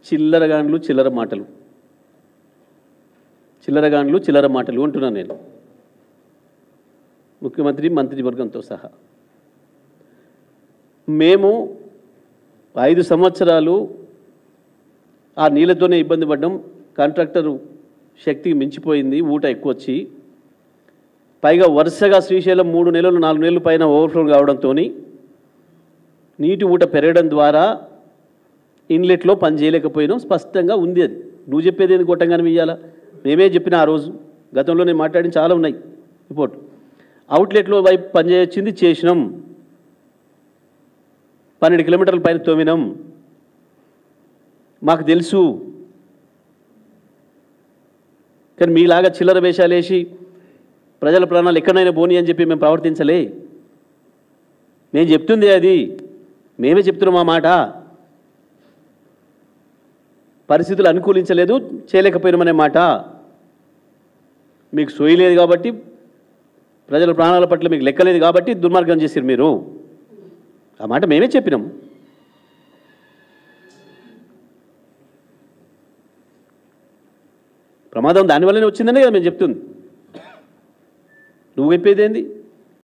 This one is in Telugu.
చిల్లరగాండ్లు చిల్లర మాటలు, చిల్లరగాండ్లు చిల్లర మాటలు అంటున్నాను నేను, ముఖ్యమంత్రి మంత్రివర్గంతో సహా. మేము 5 సంవత్సరాలు ఆ నీళ్ళతోనే ఇబ్బంది పడ్డాం. కాంట్రాక్టరు శక్తికి మించిపోయింది, ఊట ఎక్కువ వచ్చి, పైగా వరుసగా శ్రీశైలం 3 నెలలు 4 నెలల పైన ఓవర్ఫ్లో కావడంతో నీటి ఊట పెరగడం ద్వారా ఇన్లెట్లో పని చేయలేకపోయినాం. స్పష్టంగా ఉంది అది. నువ్వు చెప్పేది ఏంది కొట్టంగానే ఇయ్యాలా? మేమే చెప్పిన ఆ రోజు, గతంలో నేను మాట్లాడిన చాలా ఉన్నాయి రిపోర్ట్. అవుట్లెట్లో వైపు పనిచేయొచ్చింది, చేసినాం. 12 కిలోమీటర్ల పైన తోమినాం, మాకు తెలుసు. కానీ మీలాగా చిల్లర వేషాలు వేసి ప్రజల ప్రాణాలు ఎక్కడైనా పోనీ అని చెప్పి మేము ప్రవర్తించలే. నేను చెప్తుంది అది, మేమే చెప్తున్నాం ఆ మాట. పరిస్థితులు అనుకూలించలేదు, చేయలేకపోయినామనే మాట. మీకు సోయి లేదు కాబట్టి, ప్రజల ప్రాణాల పట్ల మీకు లెక్కలేదు కాబట్టి దుర్మార్గం చేశారు మీరు. ఆ మాట మేమే చెప్పినాం. ప్రమాదం దానివల్లనే వచ్చిందనే కదా మేము చెప్తుంది. నువ్వు చెప్పేది ఏంది?